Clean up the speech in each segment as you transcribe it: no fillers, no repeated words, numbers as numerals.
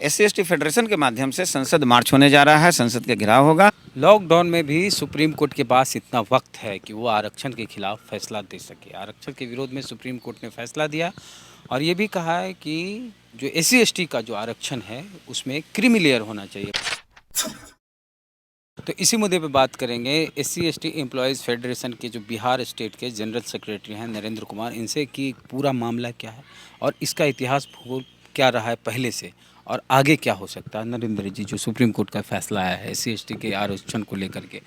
SC/ST federation के माध्यम से संसद मार्च होने जा रहा है, संसद के घेराव होगा। लॉकडाउन में भी सुप्रीम कोर्ट के पास इतना वक्त है कि वो आरक्षण के खिलाफ फैसला दे सके। आरक्षण के विरोध में सुप्रीम कोर्ट ने फैसला दिया और ये भी कहा है कि जो SC/ST का जो आरक्षण है उसमें क्रीमी लेयर होना चाहिए। तो इसी मुद्दे पे बात करेंगे SC/ST एम्प्लॉयज़ फेडरेशन के जो बिहार स्टेट के जनरल सेक्रेटरी हैं नरेंद्र कुमार, इनसे कि पूरा मामला क्या है और इसका इतिहास भूगोल क्या रहा है पहले से और आगे क्या हो सकता है। नरेंद्र जी, जो सुप्रीम कोर्ट का फैसला आया है SC/ST के आरक्षण को लेकर के,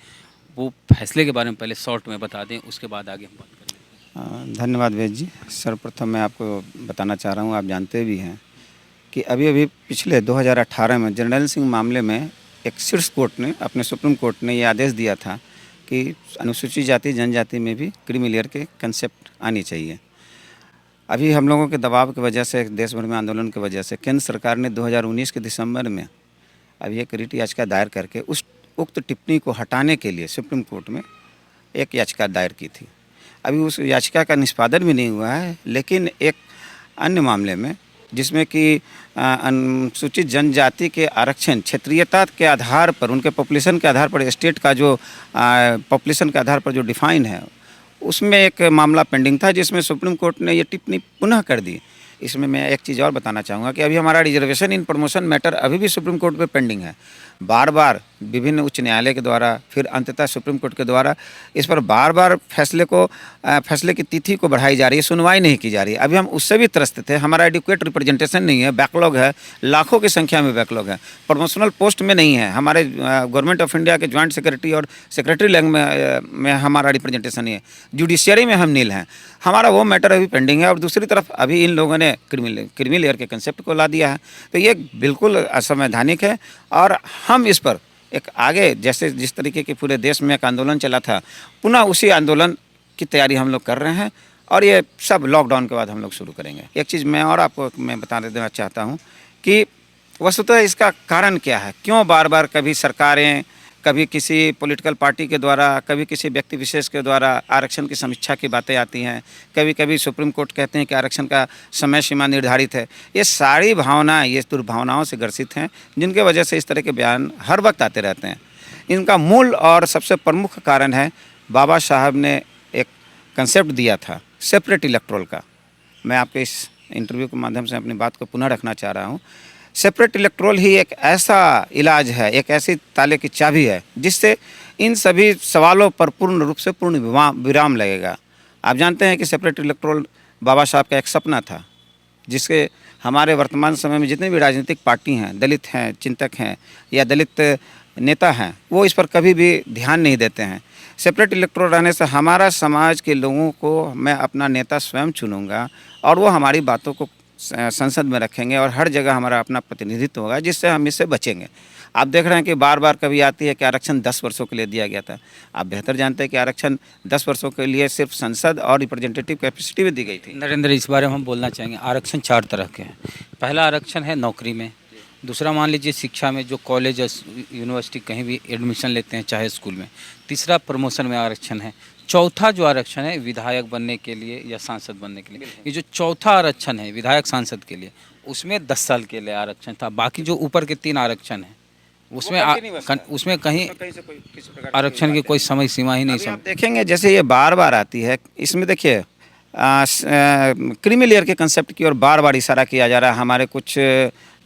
वो फैसले के बारे में पहले शॉर्ट में बता दें, उसके बाद आगे हम बात करेंगे। धन्यवाद वेद जी। सर्वप्रथम मैं आपको बताना चाह रहा हूँ, आप जानते भी हैं कि अभी पिछले 2018 में जनरल सिंह मामले में एक शीर्ष कोर्ट ने, अपने सुप्रीम कोर्ट ने ये आदेश दिया था कि अनुसूचित जाति जनजाति में भी क्रीमी लेयर के कंसेप्ट आनी चाहिए। अभी हम लोगों के दबाव की वजह से, देश भर में आंदोलन की वजह से केंद्र सरकार ने 2019 के दिसंबर में अभी एक रिट याचिका दायर करके उस उक्त टिप्पणी को हटाने के लिए सुप्रीम कोर्ट में एक याचिका दायर की थी। अभी उस याचिका का निष्पादन भी नहीं हुआ है, लेकिन एक अन्य मामले में जिसमें कि अनुसूचित जनजाति के आरक्षण क्षेत्रीयता के आधार पर, उनके पॉपुलेशन के आधार पर, स्टेट का जो पॉपुलेशन के आधार पर जो डिफाइन है, उसमें एक मामला पेंडिंग था जिसमें सुप्रीम कोर्ट ने ये टिप्पणी पुनः कर दी। इसमें मैं एक चीज़ और बताना चाहूँगा कि अभी हमारा रिजर्वेशन इन प्रमोशन मैटर अभी भी सुप्रीम कोर्ट पे पेंडिंग है। बार बार विभिन्न उच्च न्यायालय के द्वारा, फिर अंततः सुप्रीम कोर्ट के द्वारा इस पर बार बार फैसले की तिथि को बढ़ाई जा रही है, सुनवाई नहीं की जा रही है। अभी हम उससे भी त्रस्त थे, हमारा एडिक्वेट रिप्रेजेंटेशन नहीं है, बैकलॉग है, लाखों की संख्या में बैकलॉग है, प्रमोशनल पोस्ट में नहीं है। हमारे गवर्नमेंट ऑफ इंडिया के ज्वाइंट सेक्रेटरी और सेक्रेटरी रैंक में हमारा रिप्रेजेंटेशन नहीं है, जुडिशियरी में हम नील हैं, हमारा वो मैटर अभी पेंडिंग है। और दूसरी तरफ अभी इन लोगों ने क्रीमी लेयर के कंसेप्ट को ला दिया है, तो ये बिल्कुल असंवैधानिक है। और हम इस पर एक आगे, जैसे जिस तरीके के पूरे देश में एक आंदोलन चला था, पुनः उसी आंदोलन की तैयारी हम लोग कर रहे हैं और ये सब लॉकडाउन के बाद हम लोग शुरू करेंगे। एक चीज़ मैं और आपको मैं बता देना चाहता हूँ कि वस्तुतः इसका कारण क्या है, क्यों बार बार कभी सरकारें, कभी किसी पॉलिटिकल पार्टी के द्वारा, कभी किसी व्यक्ति विशेष के द्वारा आरक्षण की समीक्षा की बातें आती हैं, कभी कभी सुप्रीम कोर्ट कहते हैं कि आरक्षण का समय सीमा निर्धारित है। ये सारी भावनाएं, ये दुर्भावनाओं से ग्रसित हैं, जिनके वजह से इस तरह के बयान हर वक्त आते रहते हैं। इनका मूल और सबसे प्रमुख कारण है, बाबा साहब ने एक कंसेप्ट दिया था सेपरेट इलेक्टोरल का। मैं आपके इस इंटरव्यू के माध्यम से अपनी बात को पुनः रखना चाह रहा हूँ। सेपरेट इलेक्टोरल ही एक ऐसा इलाज है, एक ऐसी ताले की चाबी है जिससे इन सभी सवालों पर पूर्ण रूप से पूर्ण विराम लगेगा। आप जानते हैं कि सेपरेट इलेक्टोरल बाबा साहब का एक सपना था, जिसके हमारे वर्तमान समय में जितनी भी राजनीतिक पार्टी हैं, दलित हैं, चिंतक हैं या दलित नेता हैं, वो इस पर कभी भी ध्यान नहीं देते हैं। सेपरेट इलेक्टोरल रहने से हमारा समाज के लोगों को मैं अपना नेता स्वयं चुनूँगा और वो हमारी बातों को संसद में रखेंगे और हर जगह हमारा अपना प्रतिनिधित्व होगा, जिससे हम इससे बचेंगे। आप देख रहे हैं कि बार बार कभी आती है कि आरक्षण 10 वर्षों के लिए दिया गया था। आप बेहतर जानते हैं कि आरक्षण 10 वर्षों के लिए सिर्फ संसद और रिप्रेजेंटेटिव कैपेसिटी में दी गई थी। नरेंद्र, इस बारे में हम बोलना चाहेंगे। आरक्षण 4 तरह के हैं। पहला आरक्षण है नौकरी में, दूसरा मान लीजिए शिक्षा में, जो कॉलेज यूनिवर्सिटी कहीं भी एडमिशन लेते हैं, चाहे स्कूल में। तीसरा प्रमोशन में आरक्षण है। चौथा जो आरक्षण है विधायक बनने के लिए या सांसद बनने के लिए। ये जो चौथा आरक्षण है विधायक सांसद के लिए, उसमें 10 साल के लिए आरक्षण था। बाकी जो ऊपर के 3 आरक्षण हैं उसमें कहीं आरक्षण की कोई समय सीमा ही नहीं। आप देखेंगे जैसे ये बार बार आती है, इसमें देखिए क्रीमी लेयर के कंसेप्ट की ओर बार बार इशारा किया जा रहा है हमारे कुछ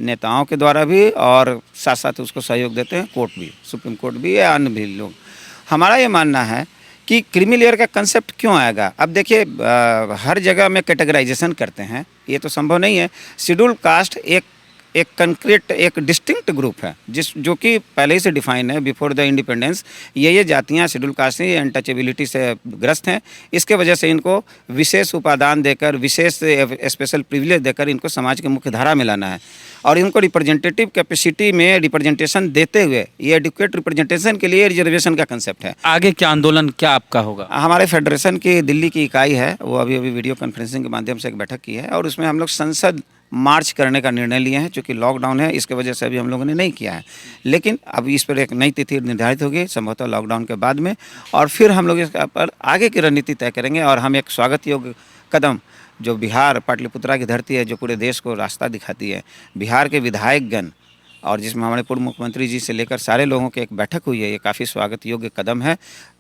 नेताओं के द्वारा भी, और साथ साथ उसको सहयोग देते हैं कोर्ट भी, सुप्रीम कोर्ट भी या अन्य भी लोग। हमारा ये मानना है कि क्रीमी लेयर का कंसेप्ट क्यों आएगा। अब देखिए हर जगह में कैटेगराइजेशन करते हैं, ये तो संभव नहीं है। शेड्यूल कास्ट एक कंक्रीट, एक डिस्टिंक्ट ग्रुप है जो कि पहले ही से डिफाइन है बिफोर द इंडिपेंडेंस। ये जातियाँ शेड्यूल कास्ट हैं, अनटचेबिलिटी से ग्रस्त हैं। इसके वजह से इनको विशेष उपादान देकर, विशेष स्पेशल प्रिविलेज देकर इनको समाज की मुख्य धारा में लाना है और इनको रिप्रेजेंटेटिव कैपेसिटी में रिप्रेजेंटेशन देते हुए, ये एडिक्वेट रिप्रेजेंटेशन के लिए रिजर्वेशन का कंसेप्ट है। आगे क्या आंदोलन क्या आपका होगा? हमारे फेडरेशन की दिल्ली की इकाई है, वो अभी वीडियो कॉन्फ्रेंसिंग के माध्यम से एक बैठक की है और उसमें हम लोग संसद मार्च करने का निर्णय लिए हैं। चूँकि लॉकडाउन है, इसके वजह से अभी हम लोगों ने नहीं किया है, लेकिन अब इस पर एक नई तिथि निर्धारित होगी संभवतः लॉकडाउन के बाद में, और फिर हम लोग इस पर आगे की रणनीति तय करेंगे। और हम एक स्वागत योग्य कदम जो बिहार पाटलिपुत्रा की धरती है, जो पूरे देश को रास्ता दिखाती है, बिहार के विधायकगण और जिसमें हमारे पूर्व मुख्यमंत्री जी से लेकर सारे लोगों की एक बैठक हुई है, ये काफ़ी स्वागत योग्य कदम है।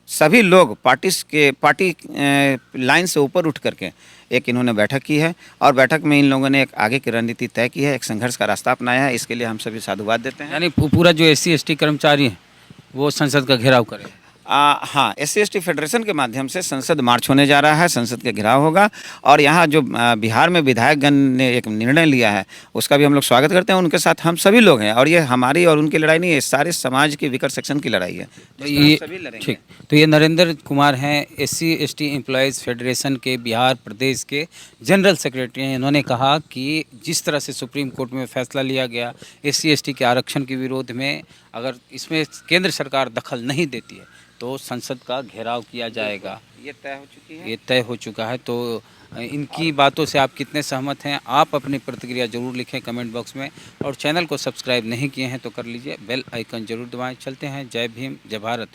सभी लोग पार्टी लाइन से ऊपर उठ करके एक इन्होंने बैठक की है और बैठक में इन लोगों ने एक आगे की रणनीति तय की है, एक संघर्ष का रास्ता अपनाया है। इसके लिए हम सभी साधुवाद देते हैं। यानी पूरा जो एससी एसटी कर्मचारी हैं वो संसद का घेराव करें। हाँ, SC/ST फेडरेशन के माध्यम से संसद मार्च होने जा रहा है, संसद के घेराव होगा और यहाँ जो बिहार में विधायकगण ने एक निर्णय लिया है उसका भी हम लोग स्वागत करते हैं। उनके साथ हम सभी लोग हैं और ये हमारी और उनकी लड़ाई नहीं है, सारे समाज के विकर सेक्शन की लड़ाई है। तो ये ठीक, तो ये नरेंद्र कुमार हैं, SC ST एम्प्लॉयज़ फेडरेशन के बिहार प्रदेश के जनरल सेक्रेटरी हैं। इन्होंने कहा कि जिस तरह से सुप्रीम कोर्ट में फैसला लिया गया SC ST के आरक्षण के विरोध में, अगर इसमें केंद्र सरकार दखल नहीं देती है तो संसद का घेराव किया जाएगा। ये तय हो चुकी है, ये तय हो चुका है। तो इनकी बातों से आप कितने सहमत हैं? आप अपनी प्रतिक्रिया जरूर लिखें कमेंट बॉक्स में और चैनल को सब्सक्राइब नहीं किए हैं तो कर लीजिए, बेल आइकन जरूर दबाएं। चलते हैं, जय भीम, जय भारत।